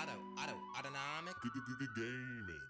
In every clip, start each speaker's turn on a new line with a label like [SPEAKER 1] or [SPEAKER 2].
[SPEAKER 1] Autonomic gaming.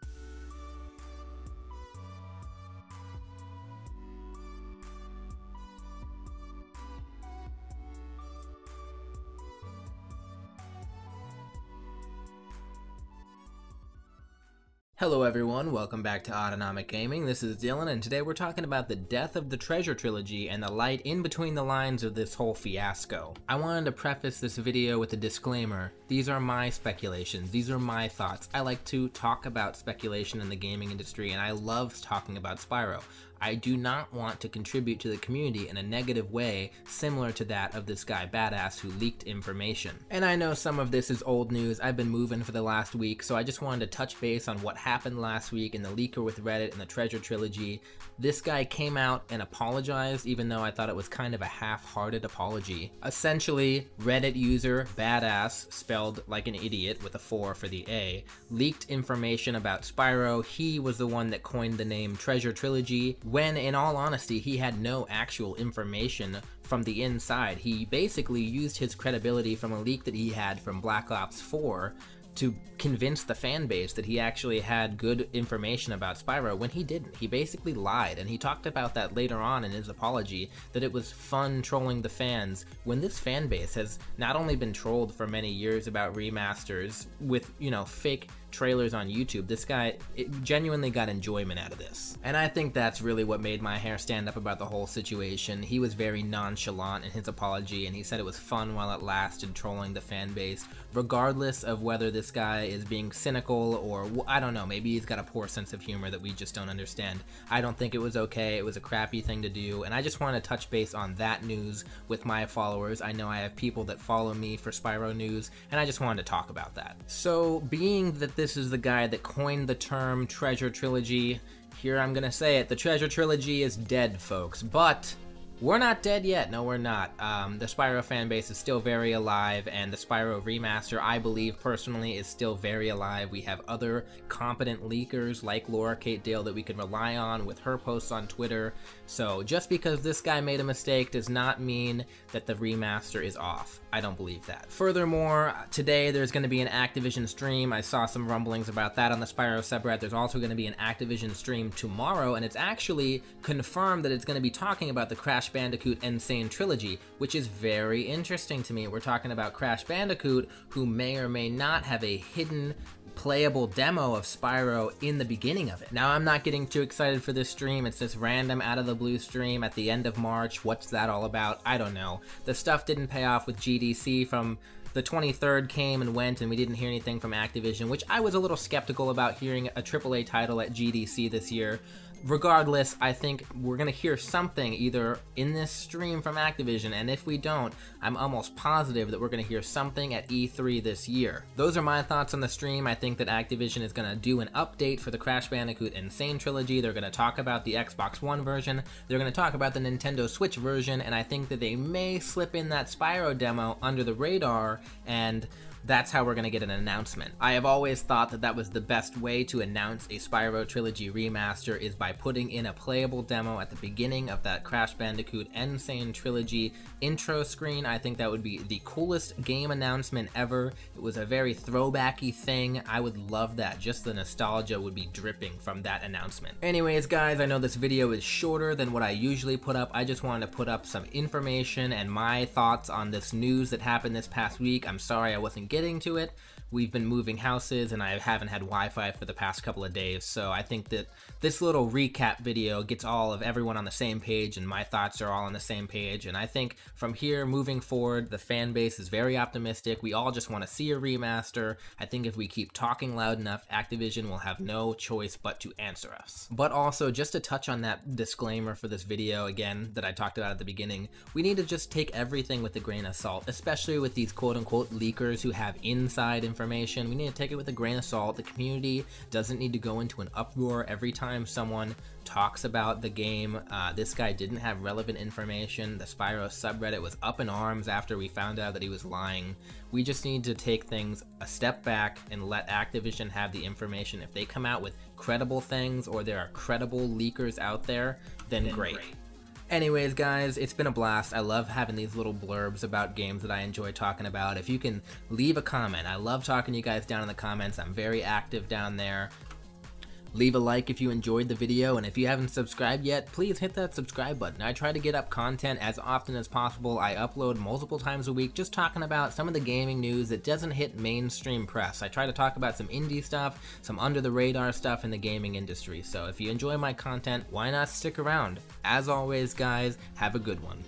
[SPEAKER 2] Hello everyone, welcome back to Autonomic Gaming. This is Dylan, and today we're talking about the death of the Treasure Trilogy and the light in between the lines of this whole fiasco. I wanted to preface this video with a disclaimer. These are my speculations, these are my thoughts. I like to talk about speculation in the gaming industry, and I love talking about Spyro. I do not want to contribute to the community in a negative way similar to that of this guy Badass who leaked information. And I know some of this is old news. I've been moving for the last week, so I just wanted to touch base on what happened last week in the leaker with Reddit and the Treasure Trilogy. This guy came out and apologized, even though I thought it was kind of a half-hearted apology. Essentially, Reddit user Badass, spelled like an idiot with a 4 for the A, leaked information about Spyro. He was the one that coined the name Treasure Trilogy, when in all honesty he had no actual information from the inside. He basically used his credibility from a leak that he had from Black Ops 4 to convince the fan base that he actually had good information about Spyro when he didn't. He basically lied, and he talked about that later on in his apology, that it was fun trolling the fans when this fan base has not only been trolled for many years about remasters with, you know, fake trailers on YouTube. This guy genuinely got enjoyment out of this. And I think that's really what made my hair stand up about the whole situation. He was very nonchalant in his apology, and he said it was fun while it lasted, trolling the fan base, regardless of whether this guy is being cynical or, I don't know, maybe he's got a poor sense of humor that we just don't understand. I don't think it was okay. It was a crappy thing to do, and I just want to touch base on that news with my followers. I know I have people that follow me for Spyro news, and I just wanted to talk about that. So, being that this is the guy that coined the term Treasure Trilogy, here I'm gonna say it, the Treasure Trilogy is dead, folks, but we're not dead yet. No, we're not. The Spyro fanbase is still very alive, and the Spyro remaster, I believe personally, is still very alive. We have other competent leakers like Laura Kate Dale that we can rely on with her posts on Twitter. So just because this guy made a mistake does not mean that the remaster is off. I don't believe that. Furthermore, today there's going to be an Activision stream. I saw some rumblings about that on the Spyro subreddit. There's also going to be an Activision stream tomorrow, and it's actually confirmed that it's going to be talking about the Crash Bandicoot Insane Trilogy, which is very interesting to me. We're talking about Crash Bandicoot, who may or may not have a hidden playable demo of Spyro in the beginning of it. Now, I'm not getting too excited for this stream. It's this random out of the blue stream at the end of March. What's that all about? I don't know. The stuff didn't pay off with GDC. From the 23rd came and went, and we didn't hear anything from Activision, which I was a little skeptical about hearing a AAA title at GDC this year. Regardless, I think we're going to hear something either in this stream from Activision, and if we don't, I'm almost positive that we're going to hear something at E3 this year. Those are my thoughts on the stream. I think that Activision is going to do an update for the Crash Bandicoot Insane Trilogy. They're going to talk about the Xbox One version, they're going to talk about the Nintendo Switch version, and I think that they may slip in that Spyro demo under the radar, and that's how we're going to get an announcement. I have always thought that that was the best way to announce a Spyro Trilogy remaster, is by putting in a playable demo at the beginning of that Crash Bandicoot Insane Trilogy intro screen. I think that would be the coolest game announcement ever. It was a very throwbacky thing. I would love that. Just the nostalgia would be dripping from that announcement. Anyways, guys, I know this video is shorter than what I usually put up. I just wanted to put up some information and my thoughts on this news that happened this past week. I'm sorry I wasn't getting to it. We've been moving houses and I haven't had Wi-Fi for the past couple of days, so I think that this little recap video gets all of everyone on the same page, and my thoughts are all on the same page, and I think from here moving forward the fan base is very optimistic. We all just want to see a remaster. I think if we keep talking loud enough, Activision will have no choice but to answer us. But also, just to touch on that disclaimer for this video again that I talked about at the beginning, we need to just take everything with a grain of salt, especially with these quote-unquote leakers who have inside information. We need to take it with a grain of salt. The community doesn't need to go into an uproar every time someone talks about the game. This guy didn't have relevant information. The Spyro subreddit was up in arms after we found out that he was lying. We just need to take things a step back and let Activision have the information. If they come out with credible things, or there are credible leakers out there, then great. Anyways guys, it's been a blast. I love having these little blurbs about games that I enjoy talking about. If you can leave a comment, I love talking to you guys down in the comments. I'm very active down there. Leave a like if you enjoyed the video, and if you haven't subscribed yet, please hit that subscribe button. I try to get up content as often as possible. I upload multiple times a week just talking about some of the gaming news that doesn't hit mainstream press. I try to talk about some indie stuff, some under the radar stuff in the gaming industry. So if you enjoy my content, why not stick around? As always guys, have a good one.